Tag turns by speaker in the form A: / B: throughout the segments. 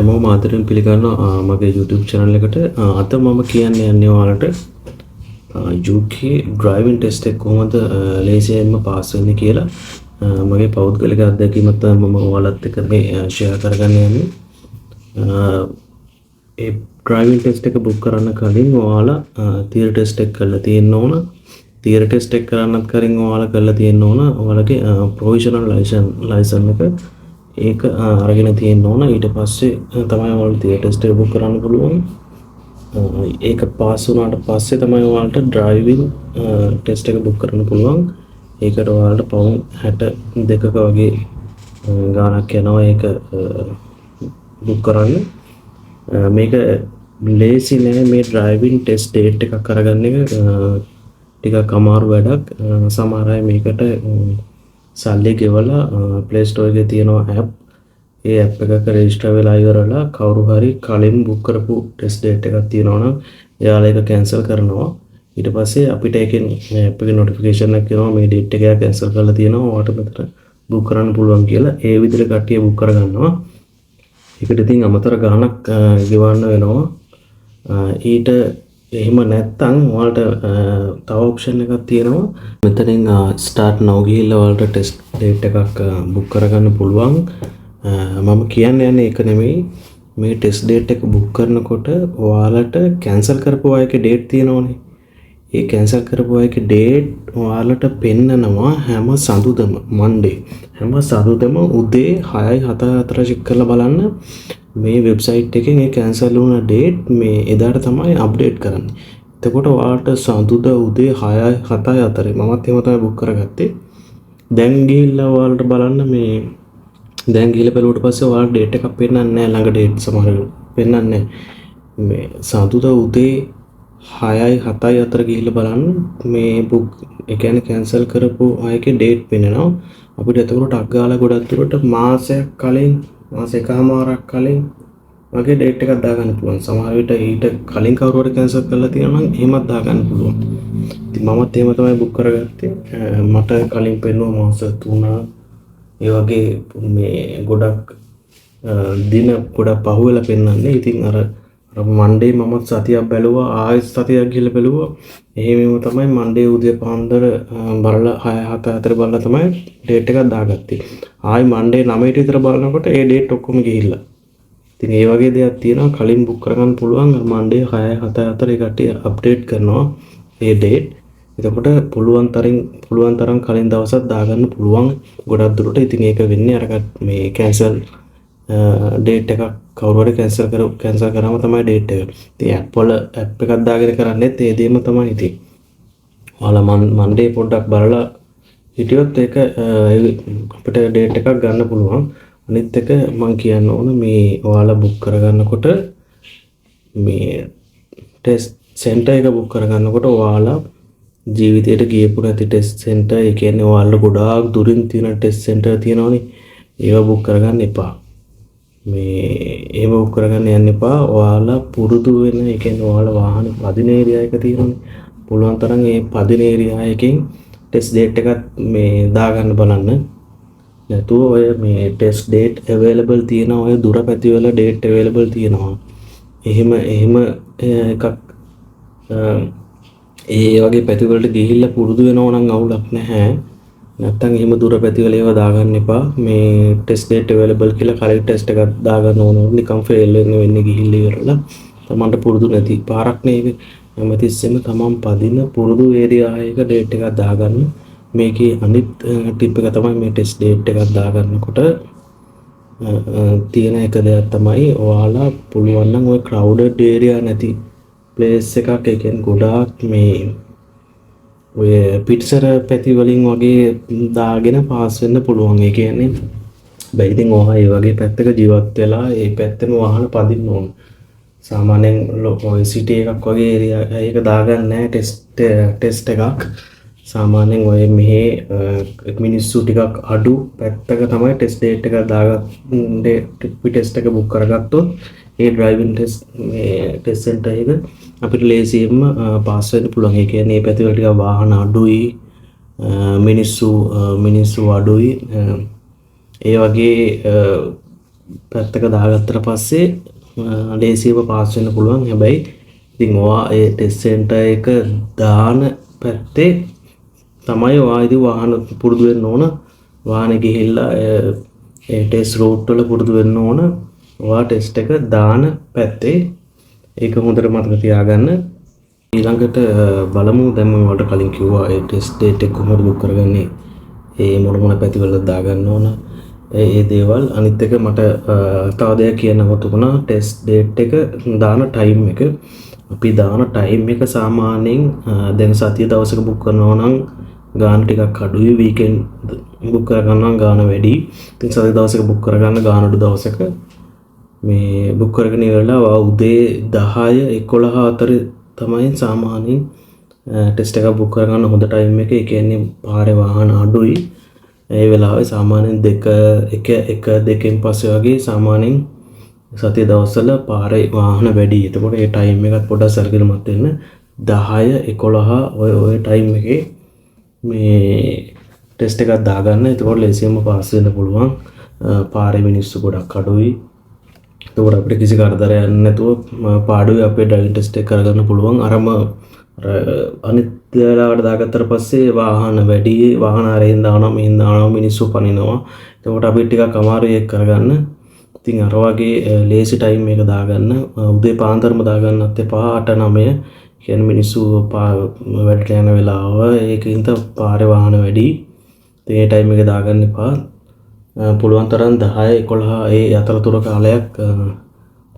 A: හැමෝම ආදරෙන් පිළිගන්නවා මගේ YouTube channel එකට. අද මම කියන්න යන්නේ ඔයාලට UK driving test එක කොහොමද ලේසියෙන්ම පාස් වෙන්නේ කියලා. මගේ පෞද්ගලික අත්දැකීමක් තමයි මම ඔයාලත් එක්ක මේ share කරගන්න යන්නේ. ඒ driving test එක book කරන්න කලින් ඔයාලා theory test එක කරලා තියෙන්න ඕන. theory test එක කරන්නත් කලින් ඔයාලා කරලා තියෙන්න ඕන ඔයාලගේ provisional license එක ඒක අරගෙන තියෙන්න ඕන. ඊට පස්සේ තමයි ඔයාලට theory test එක book කරන්න පුළුවන්. ඒක පාස් වුණාට පස්සේ තමයි ඔයාලට driving test එක book කරන්න පුළුවන්. ඒකට ඔයාලට පවුන් 62ක වගේ ගාණක් යනවා ඒක book කරන්න. මේක ලේසි නෑ මේ driving test date එකක් අරගන්න එක ටිකක් අමාරු වැඩක්. සමහර අය මේකට සල්ලි ගෙවලා Play Store එකේ තියෙනවා app. ඒ app එකක register වෙලා ඉවරලා කවුරු හරි කලින් book කරපු test date එකක් තියෙනවා නම් එයාලා ඒක cancel කරනවා. ඊට පස්සේ අපිට ඒකෙන් app එකේ notification එකක් එනවා මේ date එක cancel කරලා තියෙනවා. ඔයාලට මෙතන book කරන්න පුළුවන් කියලා. ඒ විදිහට කට්ටිය book කරගන්නවා. ඒකට ඉතින් අමතර ගාණක් ගෙවන්න වෙනවා. ඊට එහෙම නැත්තම් ඔයාලට තව ඔප්ෂන් එකක් තියෙනවා. මෙතනින් start now ගිහිල්ලා ඔයාලට test date එකක් book කරගන්න පුළුවන්. මම කියන්නේ ඒක නෙමෙයි. මේ test date එක book කරනකොට ඔයාලට cancel කරපු අයගේ date තියෙනවනේ. ඒ cancel කරපු අයගේ date ඔයාලට පෙන්නනවා හැම සඳුදම Monday. හැම සඳුදම උදේ 6:44 check කරලා බලන්න. මේ වෙබ්සයිට් එකෙන් ඒ කැන්සල් වුණ ඩේට් මේ එදාට තමයි අප්ඩේට් කරන්නේ. එතකොට ඔයාලට සඳුදා උදේ 6:44 මමත් එහෙම තමයි බුක් කරගත්තේ. දැන් ගිහිල්ලා ඔයාලට බලන්න මේ දැන් ගිහිල්ලා බලුවට පස්සේ ඔයාලට ඩේට් එකක් පෙන්නන්නේ නැහැ. ළඟ ඩේට් සමහර පෙන්නන්නේ නැහැ. මේ සඳුදා උදේ 6:44 ගිහිල්ලා බලන්න මේ බුක් ඒ කියන්නේ කැන්සල් කරපු අයගේ ඩේට් පෙන්නනවා. අපිට එතකොට ටක් ගාලා ගොඩක් දුරට මාසයක් කලින් මාස එකමාරක් කලින් වගේ ඩේට් එකක් දාගන්න පුළුවන්. සමහර විට ඊට කලින් කවුරු හරි කැන්සල් කරලා තියෙනවා නම් එහෙමත් දාගන්න පුළුවන්. ඉතින් මමත් එහෙම තමයි බුක් කරගත්තේ. මට කලින් පෙන්නුවා මාස 3 ඒ වගේ මේ ගොඩක් දින ගොඩක් පහුවෙලා පෙන්වන්නේ. ඉතින් අර මන්ඩේ මම සතියක් බැලුවා ආයෙත් සතියක් ගිහලා බැලුවා. එහෙමම තමයි මන්ඩේ උදේ පාන්දර බලලා 6:44 බලලා තමයි ඩේට් එකක් දාගත්තේ. ආයි මන්ඩේ 9ට විතර බලනකොට ඒ ඩේට් ඔක්කොම ගිහිල්ලා. ඉතින් ඒ වගේ දෙයක් තියෙනවා කලින් බුක් කරගන්න පුළුවන්. මන්ඩේ 6:44 කට්ටිය අප්ඩේට් කරනවා ඒ ඩේට්. එතකොට පුළුවන් තරම් කලින් දවසක් දාගන්න පුළුවන් ගොඩක් දුරට. ඉතින් ඒක වෙන්නේ අර මේ කැන්සල් ඩේට් එකක් කවුරු හරි කැන්සල් කරාම තමයි ඩේට් එක. ඉතින් app එකක් දාගෙන කරන්නේත් ඒ දෙයම තමයි. ඉතින් ඔයාලා මන්ඩේ පොඩ්ඩක් බලලා හිටියොත් ඒක අපිට ඩේට් එකක් ගන්න පුළුවන්. අනිත් එක මම කියන්න ඕන මේ ඔයාලා බුක් කරගන්නකොට මේ ටෙස්ට් සෙන්ටර් එක බුක් කරගන්නකොට ඔයාලා ජීවිතේට ගියපු නැති ටෙස්ට් සෙන්ටර් ඒ කියන්නේ ඔයාලා ගොඩාක් දුරින් තියෙන ටෙස්ට් සෙන්ටර් තියෙනවනේ. ඒවා බුක් කරගන්න එපා. මේ එහෙම බුක් කරගන්න යන්න එපා. ඔයාලා පුරුදු වෙන ඒ කියන්නේ ඔයාලා වාහනේ පදින ඒරියා එක තියෙනවනේ. පුළුවන් තරම් ඒ පදින ඒරියා එකෙන් ටෙස්ට් ඩේට් එකක් මේ දාගන්න බලන්න. නැතුව ඔය මේ ටෙස්ට් ඩේට් අවైలබල් තියෙන ඔය දුර පැති වල ඩේට් අවైలබල් තියෙනවා. එහෙම එකක් ඒ වගේ පැති වලට ගිහිල්ලා පුරුදු වෙනව නම් අවුලක් නැහැ. නැත්තම් එහෙම දුර පැති වල ඒවා දාගන්න එපා. මේ ටෙස්ට් ඩේට් අවైలබල් කියලා කලින් ටෙස්ට් එකක් දාගන්න ඕන. නිකන් ෆේල් වෙන්නේ ගිහිල්ලා ඉවරලා. තමන්ට පුරුදු නැති පාරක් නේ ඒක. හැමතිස්සෙම තමන් පදින පුරුදු ඒරියා එක ඩේට් එකක් දාගන්න. මේකේ අනිත් ටිප් එක තමයි මේ ටෙස්ට් ඩේට් එකක් දාගන්නකොට තියෙන එක දෙයක් තමයි ඔයාලා පුළුවන් නම් ওই crowded area නැති place එකක් ඒ කියන්නේ ගොඩාක් මේ ඔය පිටසර පැති වලින් වගේ දාගෙන පාස් වෙන්න පුළුවන්. ඒ කියන්නේ බෑ ඉතින් ඔයා ඒ වගේ පැත්තක ජීවත් වෙලා ඒ පැත්තෙම වාහන පදින්න ඕන. සාමාන්‍යයෙන් ඔය සිටි එකක් වගේ ඒරියා එක දාගන්න නැහැ ටෙස්ට් එකක්. සාමාන්‍යයෙන් ඔය මෙහි මිනිස්සු ටිකක් අඩු පැත්තක තමයි ටෙස්ට් ඩේට් එක දාගන්නේ. ටෙස්ට් එක බුක් කරගත්තොත් ඒ ඩ්‍රයිවිං ටෙස්ට් මේ ටෙස්ට් සෙන්ටර් එක අපිට ලේසියෙන්ම පාස් වෙන්න පුළුවන්. ඒ කියන්නේ මේ පැතිවල ටික වාහන අඩුයි, මිනිස්සු අඩුයි. ඒ වගේ පැත්තක දාගත්තට පස්සේ ලේසියව පාස් වෙන්න පුළුවන්. හැබැයි ඉතින් ඔයා ඒ ටෙස්ට් සෙන්ටර් එක දාන පැත්තේ තමයි ඔයා ඉතින් වාහන පුරුදු වෙන්න ඕන. වාහනේ ගිහිල්ලා ඒ ටෙස්ට් රූට් වල පුරුදු වෙන්න ඕන. ඔයා ටෙස්ට් එක දාන පැත්තේ ඒක හොඳට මතක තියාගන්න. ඊළඟට බලමු දැන් මම ඔයාලට කලින් කිව්වා ඒ ටෙස්ට් ඩේට් එක කොහොමද බුක් කරගන්නේ. ඒ මොන පැතිවල දාගන්න ඕන. ඒ දේවල් අනිත් එක මට තව දෙයක් කියන්නම තිබුණා. ටෙස්ට් ඩේට් එක දාන ටයිම් එක. අපි දාන ටයිම් එක සාමාන්‍යයෙන් දැන් සතිය දවසක බුක් කරනවා නම් ගාන ටිකක් අඩුයි. වීකෙන්ඩ් බුක් කරගන්නවා ගාන වැඩි. ඉතින් සතිය දවසක බුක් කරගන්න ගාන අඩු දවසක මේ බුක් කරගෙන ඉවරලා උදේ 10 11 අතර තමයි සාමාන්‍යයෙන් ටෙස්ට් එක බුක් කරගන්න හොඳ ටයිම් එක. ඒ කියන්නේ පාරේ වාහන අඩුයි. ඒ වෙලාවේ සාමාන්‍යයෙන් 2 පස්සේ වගේ සාමාන්‍යයෙන් සතිය දවස්වල පාරේ වාහන වැඩි. එතකොට ඒ ටයිම් එකත් පොඩ්ඩක් සැලකිලිමත් වෙන්න. 10 11 ඔය ටයිම් එකේ මේ ටෙස්ට් එකක් දාගන්න. එතකොට ලේසියෙන්ම පාස් වෙන්න පුළුවන්. පාරේ මිනිස්සු ගොඩක් අඩුයි. එතකොට අපිට කිසි කරදරයක් නැතුව පාඩුවේ අපේ ඩ්‍රයිවිං ටෙස්ට් එක කරගන්න පුළුවන්. අනිත් වෙලාවට දාගත්තට පස්සේ වාහන වැඩි. වාහන අරෙන් දානවා මෙහෙන් දානවා මිනිස්සු පනිනවා. එතකොට අපි ටිකක් අමාරුයි ඒක කරගන්න. ඉතින් අර වගේ ලේසි ටයිම් එක දාගන්න. උදේ පාන්දරම දාගන්නත් එපා 8-9. කියන්නේ මිනිස්සු වැඩට යන වෙලාව. ඒකින්ද පාරේ වාහන වැඩි. ඉතින් ඒ ටයිම් එක දාගන්න එපා. පුළුවන් තරම් 10 11 ඒ අතරතුර කාලයක්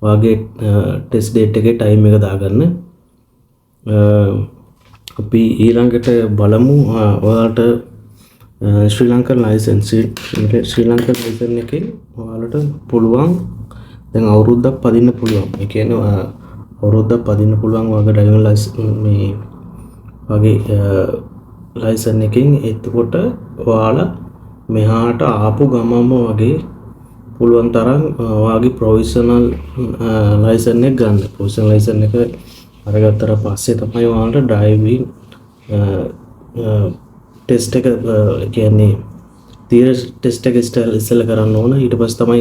A: වාගේ ටෙස්ට් ඩේට් එකේ ටයිම් එක දාගන්න. අපි ඊළඟට බලමු ඔයාලට ශ්‍රී ලංකන් ලයිසන්ස් එකේ ඔයාලට පුළුවන් දැන් අවුරුද්දක් පදින්න පුළුවන්. ඒ කියන්නේ අවුරුද්දක් පදින්න පුළුවන් වගේ ඩ්‍රයිවිං ලයිසන්ස් මේ වගේ ලයිසන් එකකින්. එතකොට ඔයාලා මෙහාට ආපු ගමම වගේ පුළුවන් තරම් ඔයාගේ ප්‍රොවිෂනල් ලයිසන් එක ගන්න. ප්‍රොවිෂනල් ලයිසන් එක අරගත්තට පස්සේ තමයි ඔයාලට ඩ්‍රයිවිං ටෙස්ට් එක කියන්නේ තියරි ටෙස්ට් එක ඉස්සෙල්ලා කරන්න ඕන. ඊට පස්සේ තමයි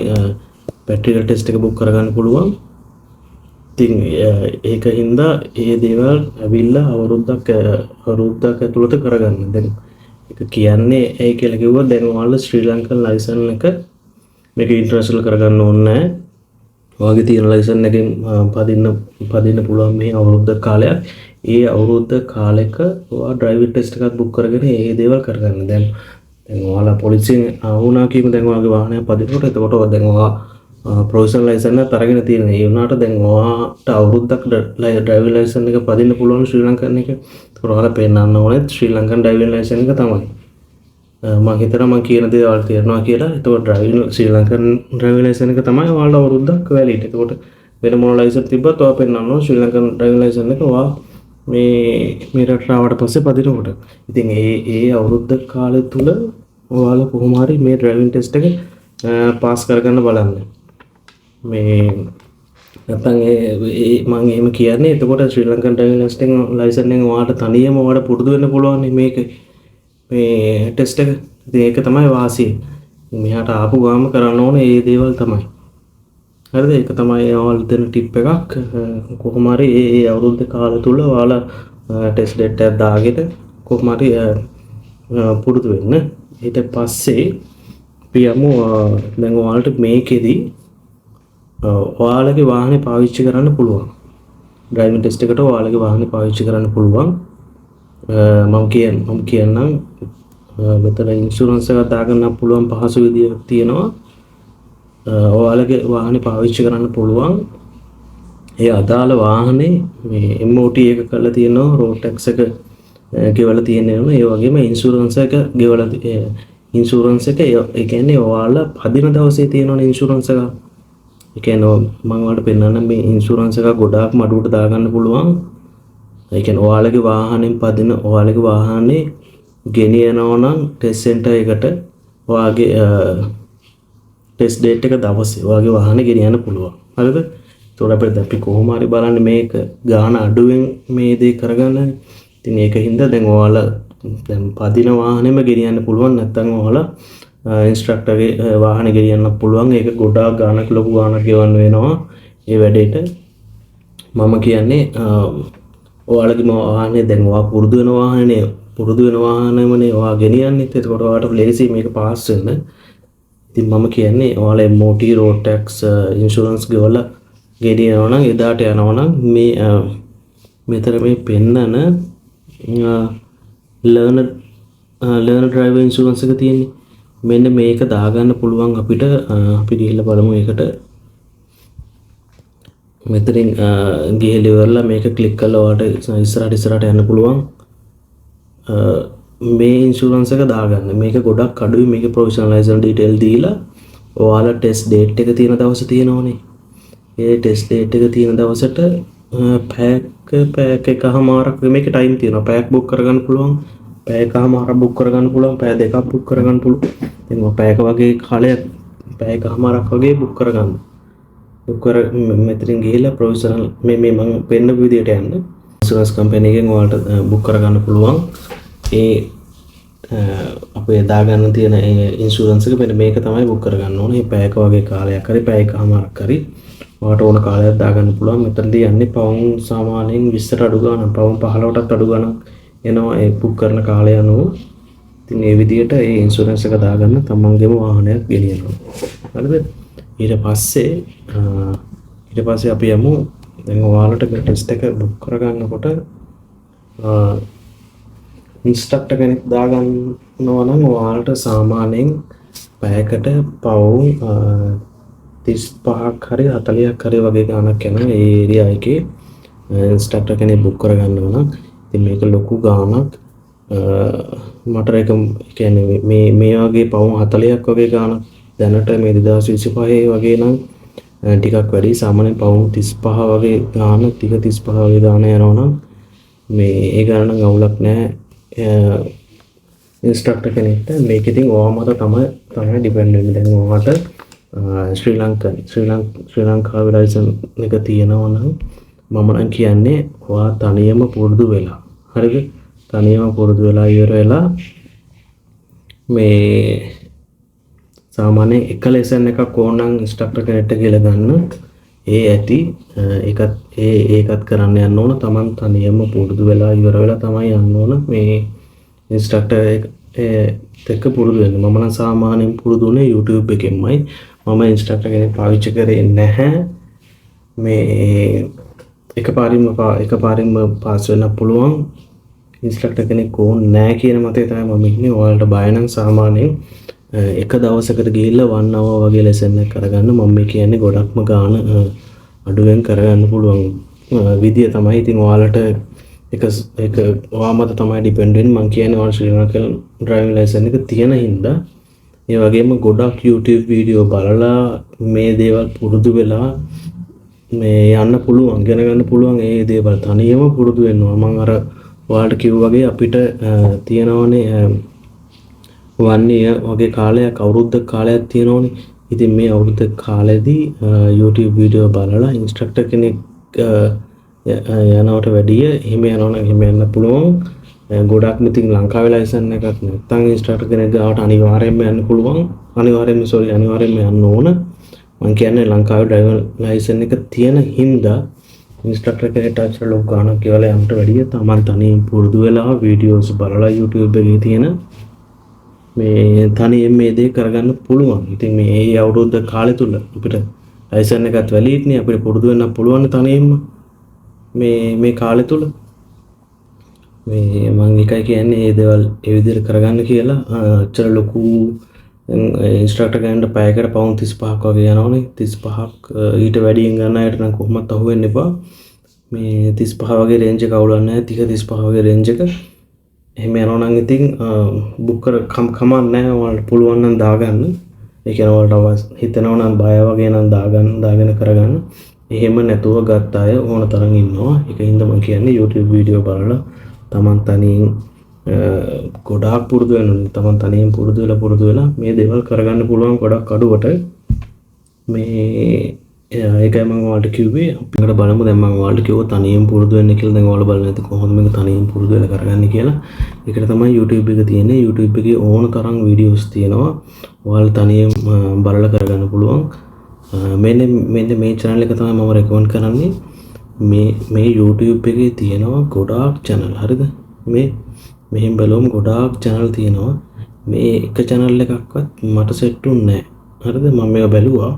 A: ප්‍රැක්ටිකල් ටෙස්ට් එක බුක් කරගන්න පුළුවන්. ඉතින් ඒක හින්දා ඒ දේවල් ඇවිල්ලා අවුරුද්දක් ඇතුළත කරගන්න. දැන් ඒක කියන්නේ ඒ කියලා කිව්වොත් දැන් ඔයාලා ශ්‍රී ලංකන් ලයිසන් එක මේක ඉන්ටර්නැෂනල් කරගන්න ඕනේ නැහැ. ඔයාගේ තියෙන ලයිසන් එකෙන් පදින්න පුළුවන් මේ අවුරුද්ද කාලයක්. ඒ අවුරුද්ද කාලෙක ඔයා ඩ්‍රයිවිං ටෙස්ට් එකක් බුක් කරගෙන ඒ දේවල් කරගන්න. දැන් ඔයාලා පොලිසියෙන් ආවුණා කියමු. දැන් ඔයාගේ වාහනය පදිනකොට එතකොට දැන් ඔයා ප්‍රොවිෂනල් ලයිසන් එක අරගෙන තියෙන. ඒ වුණාට දැන් ඔයාට අවුරුද්දක් ඩ්‍රයිවිං ලයිසන් එක පදින්න පුළුවන් ශ්‍රී ලංකන් එක. ඒතකොට ඔයාලා පෙන්නන්න ඕනේ ශ්‍රී ලංකන් ඩ්‍රයිවිං ලයිසන් එක තමයි. මම හිතනවා මම කියන දේ ඔයාලට තේරෙනවා කියලා. ඒතකොට ශ්‍රී ලංකන් ඩ්‍රයිවිං ලයිසන් එක තමයි ඔයාලට අවුරුද්දක් වැලිඩ්. ඒතකොට වෙන මොන ලයිසන් තිබ්බත් ඔයා පෙන්නන්න ඕනේ ශ්‍රී ලංකන් ඩ්‍රයිවිං ලයිසන් එක ඔයා මේ රටට ආවට පස්සේ පදිනකොට. ඉතින් ඒ අවුරුද්ද කාලය තුල ඔයාලා කොහොම හරි මේ ඩ්‍රයිවිං ටෙස්ට් එක පාස් කරගන්න බලන්න. මේ නැත්නම් මම එහෙම කියන්නේ එතකොට ශ්‍රී ලංකන් ඩ්‍රයිවිං ලයිසන් එකෙන් ඔයාලට තනියම ඔයාලට පුරුදු වෙන්න පුළුවන් මේ ටෙස්ට් එක. ඉතින් ඒක තමයි වාසිය. මෙහාට ආපු ගාම කරන්න ඕනේ මේ දේවල් තමයි. හරිද? ඒක තමයි ඔයාලට දෙන ටිප් එකක්. කොහොම හරි මේ අවුරුද්ද කාලය තුල ඔයාලා ටෙස්ට් ඩේට් එකක් දාගෙන කොහොම හරි පුරුදු වෙන්න. ඊට පස්සේ අපි යමු දැන් ඔයාලට මේකෙදි ඔයාලගේ වාහනේ පාවිච්චි කරන්න පුළුවන්. ඩ්‍රයිවිං ටෙස්ට් එකට ඔයාලගේ වාහනේ පාවිච්චි කරන්න පුළුවන්. මම කියන්නම් මෙතන ඉන්ෂුරන්ස් එකක් දාගන්න පුළුවන් පහසු විදියක් තියෙනවා. ඔයාලගේ වාහනේ පාවිච්චි කරන්න පුළුවන්. ඒ අදාළ වාහනේ මේ MOT එක කරලා තියෙනවා, රෝඩ් ටැක්ස් එක ගෙවලා තියෙනවා. ඒ වගේම ඉන්ෂුරන්ස් එක ගෙවලා ඉන්ෂුරන්ස් එක ඒ කියන්නේ ඔයාලා පදින දවසේ තියෙනවනේ ඉන්ෂුරන්ස් එක. ඒ කියන්නේ මම ඔයාලට පෙන්නන්නම් මේ ඉන්ෂුරන්ස් එක ගොඩාක් මඩුවට දාගන්න පුළුවන්. ඒ කියන්නේ ඔයාලගේ වාහනෙන් පදින ඔයාලගේ වාහනේ ගෙනියනවා නම් ටෙස්ට් සෙන්ටර් එකට ඔයාගේ ටෙස්ට් ඩේට් එක දවසේ ඔයාගේ වාහනේ ගෙනියන්න පුළුවන්. හරිද? ඒතකොට අපි කොහොම හරි බලන්නේ මේක ගාන අඩුවෙන් මේ දේ කරගන්න. ඉතින් ඒක හින්දා දැන් ඔයාලා දැන් පදින වාහනේම ගෙනියන්න පුළුවන්. නැත්නම් ඔයාලා ඉන්ස්ට්‍රක්ටර්ගේ වාහනේ ගෙනියන්න පුළුවන්. ඒක ගොඩාක් ගාණක් ලොකු ගාණක් ගෙවන්න වෙනවා ඒ වැඩේට. මම කියන්නේ ඔයාලගේ වාහනේ දැන් ඔයා පුරුදු වෙන වාහනේමනේ ඔයා ගෙනියන්නේ. ඒකට ඔයාලට ලේසි මේක පාස් වෙන්න. ඉතින් මම කියන්නේ ඔයාලා MOT road tax insurance ගෙවලා ගෙනියනවා නම් එදාට යනවා නම් මේ මෙතන මේ පෙන්නන learner driver insurance එක තියෙන්නේ. මෙන්න මේක දාගන්න පුළුවන් අපිට. අපි ගිහිල්ලා බලමු ඒකට. මෙතනින් ගිහිල්ලා ඉවරලා මේක ක්ලික් කරලා ඔයාලට ඉස්සරහට යන්න පුළුවන්. මේ ඉන්ෂුරන්ස් එක දාගන්න. මේක ගොඩක් අඩුයි. මේක ප්‍රොෆෙෂනලයිසර් ඩීටේල් දීලා ඔයාලා ටෙස්ට් ඩේට් එක තියෙන දවස තියෙනවනේ. ඒ ටෙස්ට් ඩේට් එක තියෙන දවසට පැයක් එකමාරක් මේක ටයිම් තියෙනවා. පැයක් බුක් කරගන්න පුළුවන්. පැය එකමාරක් බුක් කරගන්න පුළුවන්. පැය දෙකක් බුක් කරගන්න පුළුවන්. ඉතින් මම පැයක වගේ කාලයක් පැය එකමාරක් වගේ බුක් කරගන්න. බුක් කර මෙතනින් ගිහිල්ලා ප්‍රොෆෙෂනල් මේ මම පෙන්න විදියට යන්න. ඉන්ෂුරන්ස් කම්පැනි එකෙන් ඔයාලට බුක් කරගන්න පුළුවන්. ඒ අපේ දාගන්න තියෙන ඉන්ෂුරන්ස් එක මෙන්න මේක තමයි බුක් කරගන්න ඕනේ. මේ පැයක වගේ කාලයක් හරි පැය එකමාරක් හරි ඔයාලට ඕන කාලයක් දාගන්න පුළුවන්. මෙතනදී යන්නේ පවුන් සාමාන්‍යයෙන් 20ට අඩු ගන්න, පවුන් 15ටත් අඩු ගන්නක් එනවා ඒ බුක් කරන කාලය අනුව. ඉතින් මේ විදිහට ඒ ඉන්ෂුරන්ස් එක දාගන්න තමන්ගේම වාහනයක් ගෙනියනවා. හරිද? ඊට පස්සේ අපි යමු දැන් ඔයාලට ටෙස්ට් එක බුක් කරගන්නකොට ඉන්ස්ට්‍රක්ටර් කෙනෙක් දාගන්නවා නම් ඔයාලට සාමාන්‍යයෙන් පැයකට පවුම් 35ක් හරි 40ක් හරි වගේ ගාණක් යනවා ඒ ඒරියා එකේ ඉන්ස්ට්‍රක්ටර් කෙනෙක් බුක් කරගන්නවා නම්. ඉතින් මේක ලොකු ගාණක්. මට ඒක කියන්නේ මේ වගේ පවුම් 40ක් වගේ ගාණක් දැනට මේ 2025 වගේ නම් ටිකක් වැඩි. සාමාන්‍යයෙන් පවුම් 35 වගේ ගාණ 35 වගේ ගාණ යනවා නම් මේ ඒ ගාණ නම් අවුලක් නැහැ. ඉන්ස්ට්‍රක්ටර් කෙනෙක්ට මේක ඉතින් ඔයා මත තමයි ඩිපෙන්ඩ් වෙන්නේ. දැන් ඔයාට ශ්‍රී ලංකාවේ ලයිසන් එක තියෙනවා නම් මම නම් කියන්නේ ඔයා තනියම පුරුදු වෙලා හරිද? තනියම පුරුදු වෙලා ඉවර වෙලා මේ සාමාන්‍යයෙන් එක ලෙසන් එකක් ඕනනම් ඉන්ස්ට්‍රක්ටර් කෙනෙක්ට කියලා ගන්න. ඇති ඒකත් කරන්න යන්න ඕන. තමන් තනියම පුරුදු වෙලා ඉවර වෙලා තමයි යන්න ඕන මේ ඉන්ස්ට්‍රක්ටර් එක්ක පුරුදු වෙන්න. මම නම් සාමාන්‍යයෙන් පුරුදු වුණේ YouTube එකෙන්මයි. මම ඉන්ස්ට්‍රක්ටර් කෙනෙක් පාවිච්චි කරේ නැහැ. මේ එකපාරින්ම පාස් වෙන්න පුළුවන්. ඉන්ස්ට්‍රක්ටර් කෙනෙක් ඕනේ නැහැ කියන මතය තමයි මම ඉන්නේ. ඔයාලට බය නම් සාමාන්‍යයෙන් එක දවසකට ගිහිල්ලා 1 hour වගේ ලෙසන් එකක් කරගන්න. මම කියන්නේ ගොඩක්ම ගාන අඩුවෙන් කරගන්න පුළුවන් විදිය තමයි. ඉතින් ඔයාලට ඒක ඔයා මත තමයි ඩිපෙන්ඩ් වෙන්නේ. මම කියන්නේ ඔයාලා ශ්‍රී ලංකන් ඩ්‍රයිවිං ලයිසන් එක තියෙන හින්දා ඒ වගේම ගොඩක් YouTube වීඩියෝ බලලා මේ දේවල් පුරුදු වෙලා මේ යන්න පුළුවන්, ඉගෙන ගන්න පුළුවන්. ඒ දේවල් තනියම පුරුදු වෙන්න ඕන. මම අර ඔයාලට කිව්වා වගේ අපිට තියෙනවනේ 1 year වගේ කාලයක්, අවුරුද්දක කාලයක් තියෙනවනේ. ඉතින් මේ අවුරුද්ද කාලෙදී YouTube වීඩියෝ බලලා ඉන්ස්ට්‍රක්ටර් කෙනෙක් යනවට වැඩිය එහෙම යනවනම් එහෙම යන්න පුළුවන්. ගොඩක්ම ඉතින් ලංකාවේ ලයිසන් එකක් නැත්නම් ඉන්ස්ට්‍රක්ටර් කෙනෙක් ගාවට අනිවාර්යයෙන්ම යන්න පුළුවන්. අනිවාර්යයෙන්ම යන්න ඕන. මම කියන්නේ ලංකාවේ ඩ්‍රයිවර් ලයිසන් එක තියෙන හින්දා ඉන්ස්ට්‍රක්ටර් කෙනෙක්ට අච්චර ලොකු ගාණක් කියලා යන්නට වැඩිය තමන් තනියෙන් පුරුදු වෙලා වීඩියෝස් බලලා YouTube එකේ තියෙන මේ තනියෙන් මේ දේ කරගන්න පුළුවන්. ඉතින් මේ අවුරුද්ද කාලය තුල අපිට ලයිසන් එකත් වැලිඩ් නේ. අපිට පුරුදු වෙන්න පුළුවන් තනියෙන්ම මේ කාලය තුල. මේ මම එකයි කියන්නේ මේ දේවල් ඒ විදිහට කරගන්න කියලා. අච්චර ලොකු ඉන්ස්ට්‍රක්ටර් කෙනෙක්ට පැයකට පවුම් 35ක් වගේ යනවනේ. 35ක් ඊට වැඩියෙන් ගන්න අයට නම් කොහොමවත් අහු වෙන්න එපා. මේ 35 වගේ රේන්ජ් එක අවුලක් නැහැ. 35 වගේ රේන්ජ් එක එහෙම යනවා නම් ඉතින් බුක් කර කමක් නැහැ. ඔයාලට පුළුවන් නම් දාගන්න. ඒ කියන්නේ ඔයාලට හිතනවා නම් බය වගේ නම් දාගෙන කරගන්න. එහෙම නැතුව ගත්ත අය ඕන තරම් ඉන්නවා. ඒකින්ද මම කියන්නේ YouTube වීඩියෝ බලලා තමන් තනියෙන් ගොඩාක් පුරුදු වෙන්න ඕනේ. තමන් තනියෙන් පුරුදු වෙලා මේ දේවල් කරගන්න පුළුවන් ගොඩක් අඩුවට. මේ ඒකයි මම ඔයාලට කිව්වේ අපිට බලමු දැන් මම ඔයාලට කිව්වා තනියෙන් පුරුදු වෙන්න කියලා. දැන් ඔයාලා බලන්න ඇති කොහොමද මේක තනියෙන් පුරුදු වෙලා කරගන්නේ කියලා. ඒකට තමයි YouTube එක තියෙන්නේ. YouTube එකේ ඕන තරම් වීඩියෝස් තියෙනවා. ඔයාලා තනියෙන් බලලා කරගන්න පුළුවන්. මෙන්න මේ channel එක තමයි මම recommend කරන්නේ. මේ YouTube එකේ තියෙනවා ගොඩාක් channel. හරිද? මෙහෙන් බලමු ගොඩාක් channel තියෙනවා. මේ එක channel එකක්වත් මට set උන්නේ නැහැ. හරිද? මම මේක බැලුවා.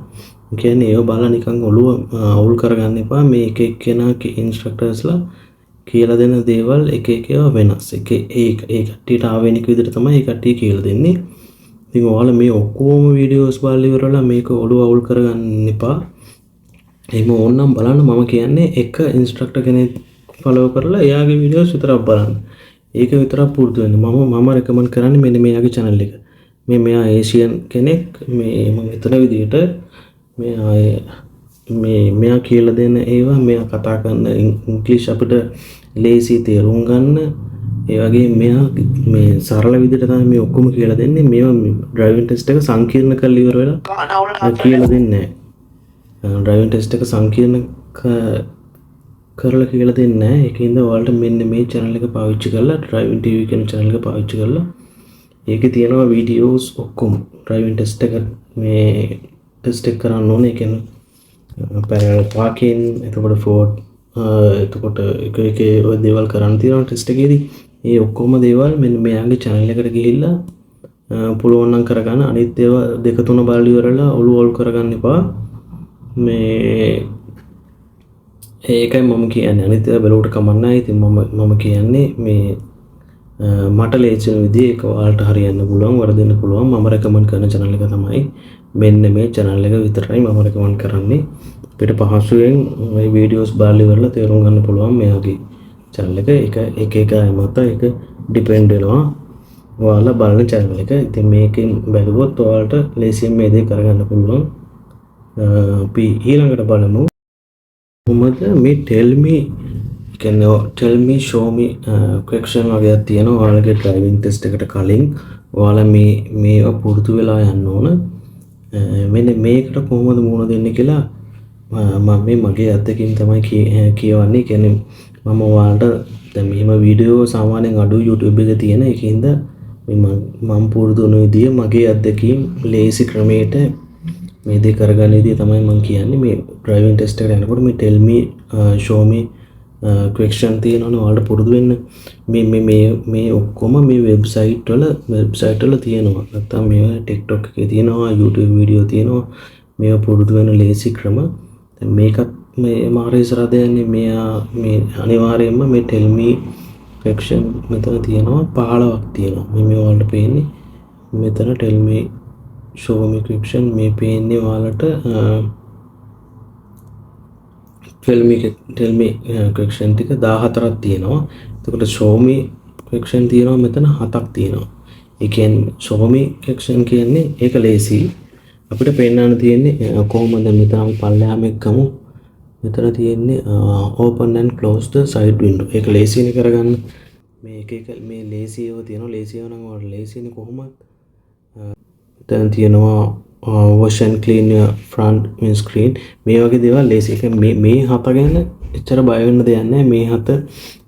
A: කියන්නේ ඒව බලලා නිකන් ඔළුව අවුල් කරගන්න එපා. මේ එක එක්කෙනා ඉන්ස්ට්‍රක්ටර්ස්ලා කියලා දෙන දේවල් එක එක ඒවා වෙනස්. ඒ කට්ටියට ආවෙනික විදිහට තමයි ඒ කට්ටිය කියලා දෙන්නේ. ඉතින් ඔයාලා මේ ඔක්කොම වීඩියෝස් බලලා ඉවරලා මේක ඔළුව අවුල් කරගන්න එපා. එහෙම ඕනනම් බලන්න මම කියන්නේ එක ඉන්ස්ට්‍රක්ටර් කෙනෙක් ෆලෝ කරලා එයාගේ වීඩියෝස් විතරක් බලන්න. ඒක විතරක් පුරුදු වෙන්න. මම රෙකමන්ඩ් කරන්නේ මෙන්න මෙයාගේ channel එක. මෙයා ඒසියන් කෙනෙක්. මේ මම හිතන විදිහට මෙයා කියලා දෙන ඒවා මෙයා කතා කරන ඉංග්‍රීසි අපිට ලේසි තේරුම් ගන්න. ඒ වගේ මෙයා මේ සරල විදිහට තමයි මේ ඔක්කොම කියලා දෙන්නේ. මේවා ඩ්‍රයිවිං ටෙස්ට් එක සංකීර්ණ කරලා ඉවර වෙලා කියලා දෙන්නේ නැහැ. ඩ්‍රයිවිං ටෙස්ට් එක සංකීර්ණ කරලා කියලා දෙන්නේ නැහැ. ඒකින්ද ඔයාලට මෙන්න මේ channel එක පාවිච්චි කරලා ඩ්‍රයිවිං TV කියන channel එක පාවිච්චි කරලා ඒකේ තියෙනවා වීඩියෝස් ඔක්කොම ඩ්‍රයිවිං ටෙස්ට් එක මේ ටෙස්ට් එක කරන්න ඕනේ. ඒ කියන්නේ පැරලල් පාකින් එතකොට ෆෝර්ඩ් එතකොට එක ඔය දේවල් කරන්න තියෙනවා ටෙස්ට් එකේදී. ඒ ඔක්කොම දේවල් මෙන්න මෙයාගේ channel එකට ගිහිල්ලා පුළුවන් නම් කරගන්න. අනිත් ඒවා දෙක තුන බලලා ඉවරලා ඔළුව ඔල් කරගන්න එපා. මේ ඒකයි මම කියන්නේ. අනිත් ඒවා බලවට කමක් නැහැ. ඉතින් මම කියන්නේ මේ මට ලේසි වෙන විදිහ ඒක ඔයාලට හරියන්න පුළුවන් වරදින්න පුළුවන්. මම රෙකමන්ඩ් කරන channel එක තමයි මෙන්න මේ channel එක විතරයි මම රෙකමන්ඩ් කරන්නේ. අපිට පහසුවෙන් මේ වීඩියෝස් බලලා ඉවරලා තේරුම් ගන්න පුළුවන් මෙයාගේ channel එක. එක මත ඒක ඩිපෙන්ඩ් වෙනවා ඔයාලා බලන channel එක. ඉතින් මේකෙන් බැලුවොත් ඔයාලට ලේසියෙන් මේ දේ කරගන්න පුළුවන්. අපි ඊළඟට බලමු කොහොමද මේ tell me show me question වගේක් තියෙනවා. ඔයාලගේ driving test එකට කලින් ඔයාලා මේවා පුරුදු වෙලා යන්න ඕන. මෙන්න මේකට කොහොමද මුහුණ දෙන්නේ කියලා මම මගේ අත්දැකීම් තමයි කියවන්නේ. කියන්නේ මම ඔයාලට දැන් මෙහෙම වීඩියෝ සාමාන්‍යයෙන් අඩු YouTube එකේ තියෙන ඒකින්ද මම පුරුදු වෙන විදිය මගේ අත්දැකීම් ලේසි ක්‍රමයට මේ දේ කරගන්න විදිය තමයි මම කියන්නේ. මේ driving test එකට යනකොට මේ tell me show me question තියෙනවනේ ඔයාලට පුරුදු වෙන්න. මේ ඔක්කොම මේ වෙබ්සයිට් වල තියෙනවා. නැත්නම් මේ TikTok එකේ තියෙනවා, YouTube වීඩියෝ තියෙනවා. මේවා පුරුදු වෙන ලේසි ක්‍රම. දැන් මේකත් මේ මාරේ ඉස්සරහට යන්නේ මේ අනිවාර්යයෙන්ම මේ tell me question මෙතන තියෙනවා 15ක් තියෙනවා. මේ ඔයාලට පේන්නේ මෙතන tell me show me question මේ පේන්නේ ඔයාලට tell me question ටික 14ක් තියෙනවා. එතකොට show me question තියෙනවා මෙතන 7ක් තියෙනවා. ඒ කියන්නේ show me question කියන්නේ ඒක ලේසි. අපිට පෙන්නන්න තියෙන්නේ කොහොමද මෙතන අපි පල්ලෙහාම එක්කමු. මෙතන තියෙන්නේ open and close the side window. ඒක ලේසිනේ කරගන්න. මේ එක මේ ලේසියව තියෙනවා. ලේසියව නම් ඔයාලට ලේසිනේ කොහොමද? මෙතන තියෙනවා wash and clean your front windscreen. මේ වගේ දේවල් ලේසි. ඒ කියන්නේ මේ හත ගැන එච්චර බය වෙන්න දෙයක් නැහැ. මේ හත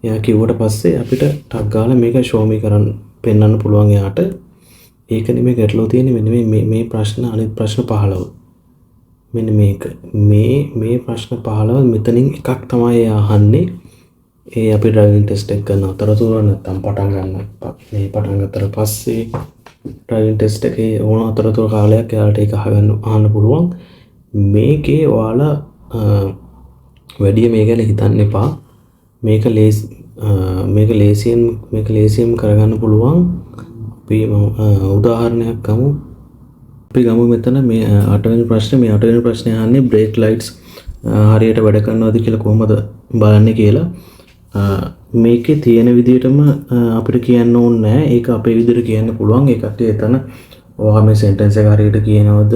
A: එයා කිව්වට පස්සේ අපිට ටක් ගාලා මේක show me කරන්න පෙන්වන්න පුළුවන් එයාට. ඒක නෙමෙයි ගැටලුව තියෙන්නේ. මෙන්න මේ ප්‍රශ්න අනිත් ප්‍රශ්න 15. මෙන්න මේක. මේ ප්‍රශ්න 15 මෙතනින් එකක් තමයි අහන්නේ. ඒ අපි driving test එක කරන අතරතුර නැත්තම් පටන් ගන්නතර පස්සේ driving test එකේ ඕන අතරතුර කාලයක් එයාලට ඒක අහන්න පුළුවන්. මේකේ ඔයාලා වැඩි මේ ගැන හිතන්න එපා. මේක ලේසියෙන් කරගන්න පුළුවන්. අපි උදාහරණයක් ගමු. අපි ගමු මෙතන මේ 8 වෙනි ප්‍රශ්නේ. මේ 8 වෙනි ප්‍රශ්නේ අහන්නේ brake lights හරියට වැඩ කරනවද කියලා කොහොමද බලන්නේ කියලා. මේකේ තියෙන විදිහටම අපිට කියන්න ඕනේ නැහැ. ඒක අපේ විදිහට කියන්න පුළුවන්. ඒකට එතන ඔයා මේ sentence එක හරියට කියනවද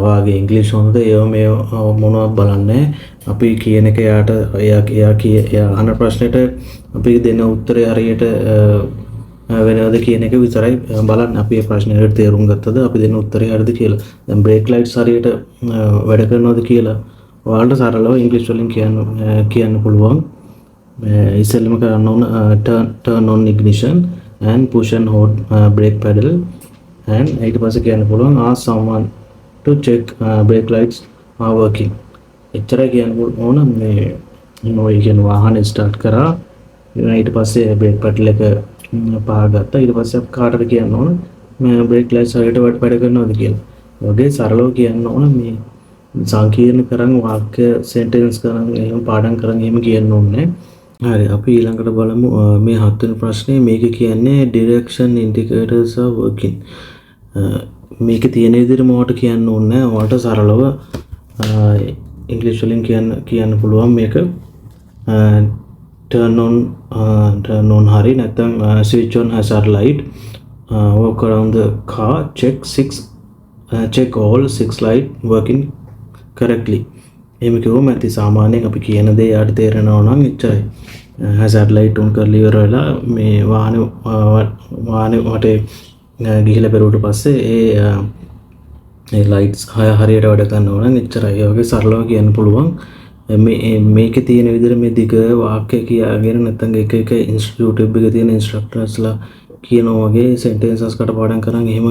A: ඔයාගේ ඉංග්‍රීසි හොඳද ඒව මේ මොනවද බලන්නේ. අපි කියන එක එයා අහන ප්‍රශ්නෙට අපි දෙන උත්තරය හරියට වෙනවද කියන එක විතරයි බලන්න. අපි මේ ප්‍රශ්නෙට තේරුම් ගත්තද, අපි දෙන උත්තරේ හරිද කියලා. දැන් බ්‍රේක් ලයිට්ස් හරියට වැඩ කරනවද කියලා ඔයාලට සරලව ඉංග්‍රීසි වලින් කියන්න පුළුවන්. ඉස්සෙල්ලම කරන්න ඕන turn on ignition and push and hold brake pedal, and ඊට පස්සේ කියන්න පුළුවන් ask someone to check brake lights are working. එච්චරයි කියන්න ඕන. මේ කියන වාහනේ ස්ටාර්ට් කරා, ඊට පස්සේ බ්‍රේක් පැඩල් එක පාගත්තා, ඊට පස්සේ කාටද කියන්න ඕන මේ බ්‍රේක් ලයිට්ස් හරියට වැඩ කරනවද කියලා. වගේ සරලව කියන්න ඕන. මේ සංකීර්ණ කරන් වාක්‍ය සෙන්ටෙන්ස් කරන් එහෙම පාඩම් කරන් එහෙම කියන්න ඕනේ. හරි, අපි ඊළඟට බලමු මේ 7 වෙනි ප්‍රශ්නේ. මේක කියන්නේ direction indicators are working. මේක තියෙන විදිහට මොකට කියන්න ඕනේ. ඔයාලට සරලව ඉංග්‍රීසි වලින් කියන්න පුළුවන් මේක turn on හරි නැත්නම් switch on hazard light, walk around the car, check all 6 light working correctly. එහෙම කිව්වම ඇති සාමාන්‍යයෙන් අපි කියන දේ යාට තේරෙනවා නම් එච්චරයි. hazard light on කරලා ඉවර වෙලා මේ වාහනේ වටේ ගිහිලා බැලුවට පස්සේ ඒ ලයිට්ස් හරියට වැඩ කරනවා නම් එච්චරයි. ඒ වගේ සරලව කියන්න පුළුවන්. මේකේ තියෙන විදිහට මේ දිග වාක්‍ය කියාගෙන නැත්නම් එක YouTube එකේ තියෙන ඉන්ස්ට්‍රක්ටර්ස්ලා කියනවා වගේ සෙන්ටෙන්සස් කටපාඩම් කරන් එහෙම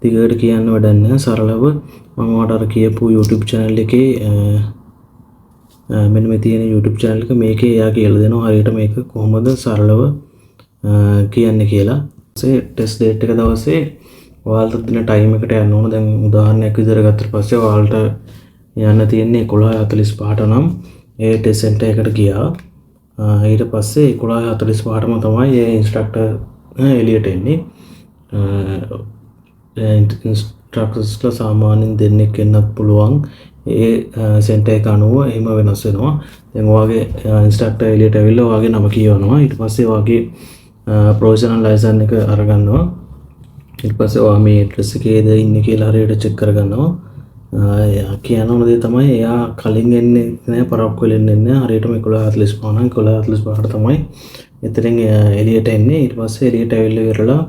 A: දිගට කියන්න වැඩක් නැහැ. සරලව මම ඔයාලට අර කියපු YouTube channel එකේ මෙන්න මේ තියෙන YouTube channel එක මේකේ එයා කියලා දෙනවා හරියට මේක කොහොමද සරලව කියන්නේ කියලා. ටෙස්ට් ඩේට් එක දවසේ ඔයාලට දෙන ටයිම් එකට යන්න ඕන. දැන් උදාහරණයක් විදිහට ගත්තට පස්සේ ඔයාලට යන්න තියෙන්නේ 11:45ට නම් ඒ ටෙස්ට් සෙන්ටර් එකට ගියා. ඊට පස්සේ 11:45ටම තමයි ඒ ඉන්ස්ට්‍රක්ටර් එළියට එන්නේ. ඉන්ස්ට්‍රක්ටර්ස්ලා සාමාන්‍යයෙන් දෙන්නෙක් වෙන්නත් පුළුවන්. ඒ සෙන්ටර් එක අනුව එහෙම වෙනස් වෙනවා. දැන් ඔයාගේ ඉන්ස්ට්‍රක්ටර් එළියට ඇවිල්ලා ඔයාගේ නම කියවනවා. ඊට පස්සේ ඔයාගේ ප්‍රොෆෙෂනල් ලයිසන් එක අරගන්නවා. ඊට පස්සේ ඔයා මේ ඇඩ්‍රස් එකේද ඉන්නේ කියලා හරියට චෙක් කරගන්නවා. කියන දේ තමයි එයා කලින් එන්නේ නැහැ, පරක්කු වෙලෙන්නේ නැහැ. හරියටම 11:45 නම් 11:45ට තමයි එතනින් එළියට එන්නේ. ඊට පස්සේ එළියට ඇවිල්ලා ඉවරලා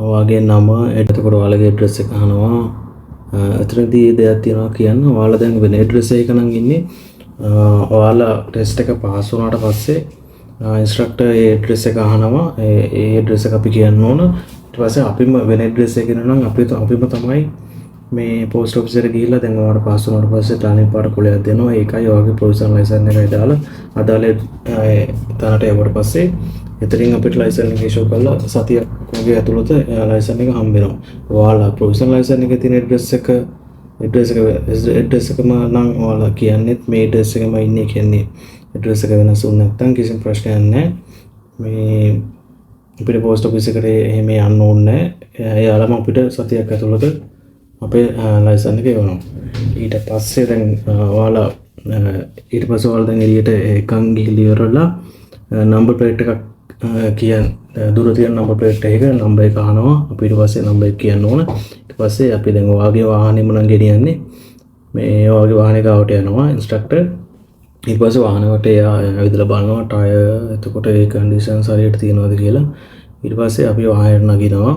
A: ඔයාගේ නම, එතකොට ඔයාලගේ ඇඩ්‍රස් එක අහනවා. එතනදී දෙයක් තියෙනවා කියන්න. ඔයාලා දැන් වෙන ඇඩ්‍රස් එකක නම් ඉන්නේ. ඔයාලා ටෙස්ට් එක පාස් වුණාට පස්සේ ඉන්ස්ට්‍රක්ටර් ඒ ඇඩ්‍රස් එක අහනවා. ඒ ඇඩ්‍රස් එක අපි කියන්න ඕන. ඊට පස්සේ අපිම වෙන ඇඩ්‍රස් එකකින් නම් අපිම තමයි මේ පෝස්ට් ඔෆිස් එකට ගිහිල්ලා දැන් ඔයාලට පාස් වුණාට පස්සේ ටානින් පාට කොලයක් දෙනවා. ඒකයි ඔයාගේ ප්‍රොෆෙෂනල් ලයිසන් එකයි දාලා අදාළ තැනට යවට පස්සේ එතනින් අපිට ලයිසන් එක ඉෂුව කරලා සතියක් වගේ ඇතුළත ලයිසන් එක හම්බ වෙනවා. ඔයාලා ප්‍රොෆෙෂනල් ලයිසන් එකේ තියෙන ඇඩ්‍රස් එකම නම් ඔයාලා කියන්නේත් මේ ඇඩ්‍රස් එකම ඉන්නේ කියන්නේ. ඇඩ්‍රස් එක වෙනස් වුණ නැත්නම් කිසිම ප්‍රශ්නයක් නැහැ. මේ අපිට පෝස්ට් ඔෆිස් එකට එහෙම යන්න ඕනේ නැහැ. එයාලම අපිට සතියක් ඇතුළත අපේ ලයිසන් එක එවනවා. ඊට පස්සේ දැන් ඔයාලා දැන් එළියට එකන් ගිහිල්ලා ඉවරලා නම්බර් ප්ලේට් එකක් දුර තියෙන නම්බර් ප්ලේට් එක නම්බර් එක අහනවා. අපි ඊට පස්සේ නම්බර් එක කියන්න ඕන. ඊට පස්සේ අපි දැන් ඔයාගේ වාහනේම නම් ගෙනියන්නේ මේ ඔයාගේ වාහනේ ගාවට යනවා ඉන්ස්ට්‍රක්ටර්. ඊට පස්සේ වාහනේට එයා ඇවිදලා බලනවා ටයර්, එතකොට ඒ කන්ඩිෂන්ස් හරියට තියෙනවද කියලා. ඊට පස්සේ අපි වාහනේට නගිනවා.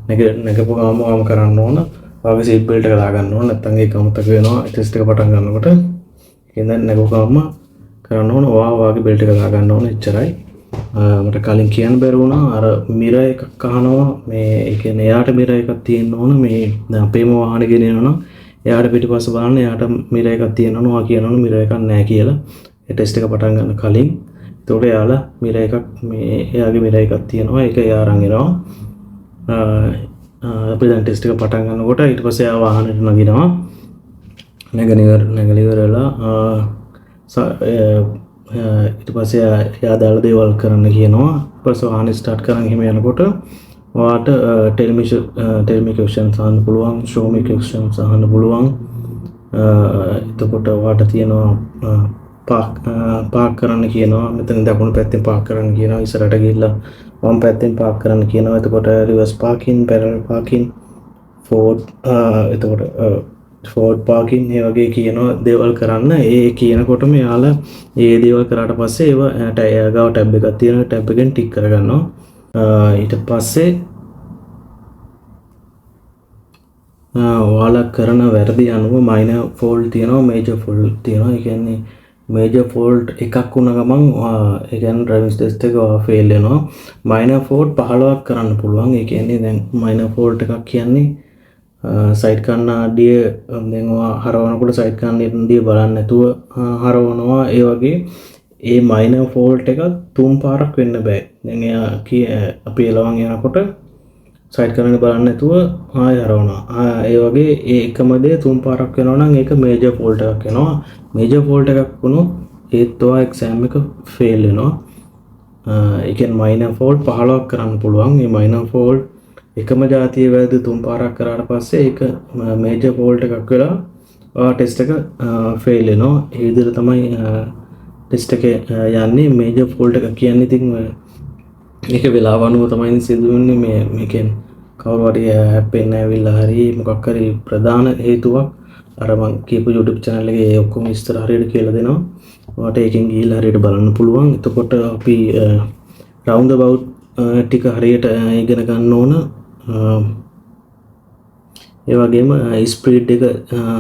A: නැගපු ගමන් කරන්න ඕන ඔයාගේ සීට් බෙල්ට් එක දාගන්න ඕන. නැත්නම් ඒක අමතක වෙනවා ටෙස්ට් එක පටන් ගන්නකොට. එහෙනම් නැගපු ගමන් කරන්න ඕන ඔයාගේ බෙල්ට් එක දාගන්න ඕන. එච්චරයි. මට කලින් කියන්න බැරි වුණා. අර මිරර් එකක් අහනවා. මේ ඒ කියන්නේ එයාට මිරර් එකක් තියෙන්න ඕන. මේ දැන් අපේම වාහනේ ගෙනියනවා නම් එයාට පිටිපස්ස බලන්න එයාට මිරර් එකක් තියෙන්න ඕන. ඔයා කියනවනේ මිරර් එකක් නැහැ කියලා. ඒ ටෙස්ට් එක පටන් ගන්න කලින්. ඒතකොට එයාලා මිරර් එකක් මේ එයාගේ මිරර් එකක් තියෙනවා. ඒක එයා අරන් එනවා. අපි දැන් ටෙස්ට් එක පටන් ගන්නකොට ඊට පස්සේ එයා වාහනේට නගිනවා. නැගලා ඉවරලා ඊට පස්සේ එයා දාලා දේවල් කරන්න කියනවා. ඊට පස්සේ වාහනේ ස්ටාර්ට් කරන් එහෙම යනකොට ඔයාට tell me questions අහන්න පුළුවන්, show me questions අහන්න පුළුවන්. එතකොට ඔයාට තියෙනවා පාක් කරන්න කියනවා. මෙතන දකුණු පැත්තෙන් පාක් කරන්න කියනවා. ඉස්සරහට ගිහිල්ලා වම් පැත්තෙන් පාක් කරන්න කියනවා. එතකොට reverse parking, parallel parking, forward parking ඒ වගේ කියනවා දේවල් කරන්න. ඒ කියනකොටම යාලා ඒ දේවල් කරාට පස්සේ ඒව ගාව ටැබ් එකක් තියෙනවා. ටැබ් එකෙන් ටික් කරගන්නවා. ඊට පස්සේ ඔයාලා කරන වැරදි අනුව මයිනර් ෆෝල්ට් තියෙනවා මේජර් ෆෝල්ට් තියෙනවා. ඒ කියන්නේ මේජර් ෆෝල්ට් එකක් වුණ ගමන් ඒ කියන්නේ ඩ්‍රයිවිං ටෙස්ට් එක ෆේල් වෙනවා. මයිනර් ෆෝල්ට් 15ක් කරන්න පුළුවන්. ඒ කියන්නේ දැන් මයිනර් ෆෝල්ට් එකක් කියන්නේ සයිඩ් කණ්ණාඩිය දැන් ඔයා හරවනකොට සයිඩ් කණ්ණාඩිය බලන්න නැතුව හරවනවා. ඒ වගේ ඒ මයිනර් ෆෝල්ට් එක 3 පාරක් වෙන්න බෑ. දැන් එයා අපි එලවන් යනකොට සයිඩ් කණ්ණාඩිය බලන්න නැතුව ආයෙ හරවනවා. ඒ වගේ ඒ එකම දේ 3 පාරක් වෙනවා නම් ඒක මේජර් ෆෝල්ට් එකක් වෙනවා. මේජර් ෆෝල්ට් එකක් වුණොත් ඒත් ඔයා එක්සෑම් එක ෆේල් වෙනවා. ඒ කියන්නේ මයිනර් ෆෝල්ට් 15ක් කරන්න පුළුවන්. මේ මයිනර් ෆෝල්ට් එකම જાතිය වැරදි 3 පාරක් කරාට පස්සේ ඒක මේජර් ෆෝල්ට් එකක් වෙලා ඔයා ටෙස්ට් එක ෆේල් වෙනවා. ඒ විදිහට තමයි ටෙස්ට් එක යන්නේ. මේජර් ෆෝල්ට් එක කියන්නේ ඉතින් මේක වෙලාව අනුව තමයි සිදු වෙන්නේ. මේකෙන් කවුරු හරි හැප්පෙන්න ඇවිල්ලා හරි මොකක් හරි ප්‍රධාන හේතුවක් අර මං කියපු YouTube channel එකේ ඒ ඔක්කොම විස්තර හරියට කියලා දෙනවා. ඔයාට ඒකෙන් ගිහිල්ලා හරියට බලන්න පුළුවන්. එතකොට අපි round about ටික හරියට ඉගෙන ගන්න ඕන. ඒ වගේම ස්පීඩ් එක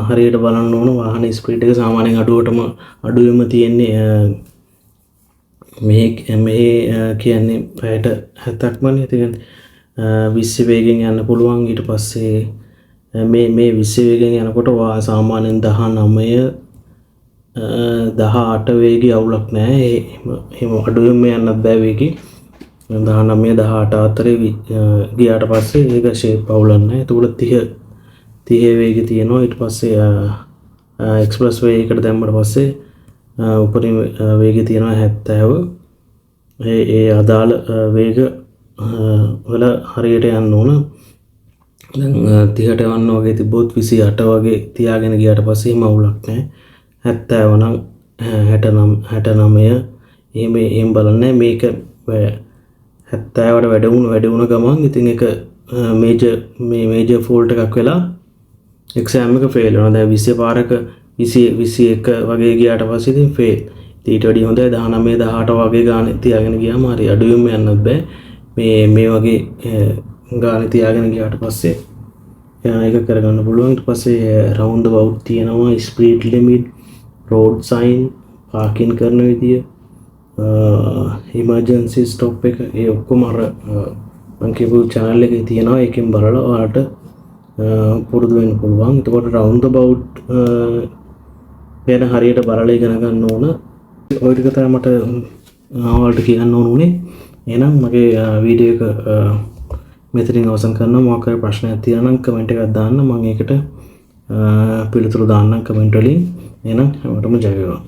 A: හරියට බලන්න ඕන. වාහන ස්පීඩ් එක සාමාන්‍යයෙන් අඩුවෙම තියෙන්නේ මේ කියන්නේ පැයට 70ක්මනේ. ඒ කියන්නේ 20 වේගෙන් යන්න පුළුවන්. ඊට පස්සේ මේ 20 වේගෙන් යනකොට සාමාන්‍යයෙන් 18 වේගය අවුලක් නැහැ. එහෙම අඩුවෙන්ම යන්නත් බෑ වේගي. 19 18 අතරේ ගියාට පස්සේ ඒක ෂේප් අවුලක් නැහැ. ඒකට 30 වේගය තියෙනවා. ඊට පස්සේ එක්ස්ප්‍රස් වේ එකට දැම්මට පස්සේ උපරිම වේගය තියෙනවා 70. ඒ අදාළ වේග වල හරියට යන්න ඕන. දැන් 30ට යන්න වගේ තිබ්බොත් 28 වගේ තියාගෙන ගියාට පස්සේ එහෙම අවුලක් නැහැ. 70 නම් 69 එහෙම බලන්නේ. මේක 70ට වැඩි වුණ ගමන් ඉතින් ඒක මේජර් ෆෝල්ට් එකක් වෙලා එක්සෑම් එක ෆේල් වෙනවා. දැන් 20 පාරක 21 වගේ ගියාට පස්සේ ඉතින් ෆේල්. ඊට වඩා හොඳයි 19 18 වගේ ගාන තියාගෙන ගියාම හරි අඩුවෙන්ම යන්නත් බෑ. මේ වගේ ගාන තියාගෙන ගියාට පස්සේ ඒක කරගන්න පුළුවන්. ඊට පස්සේ round about තියෙනවා, speed limit, road sign, parking කරන විදිය, emergency stop එක. ඒ ඔක්කොම අර මම කියපු channel එකේ තියෙනවා. ඒකෙන් බලලා ඔයාලට පුරුදු වෙන්න පුළුවන්. එතකොට round about ගැන හරියට බලලා ඉගෙන ගන්න ඕන. ඔය ටික තමයි මට ඔයාලට කියන්න ඕනුනේ. එහෙනම් මගේ වීඩියෝ එක මෙතනින් අවසන් කරනවා. මොකක් හරි ප්‍රශ්නයක් තියෙනවා නම් කමෙන්ට් එකක් දාන්න. මම ඒකට පිළිතුරු දාන්නම් කමෙන්ට් වලින්. එහෙනම් හැමෝටම ජය වේවා.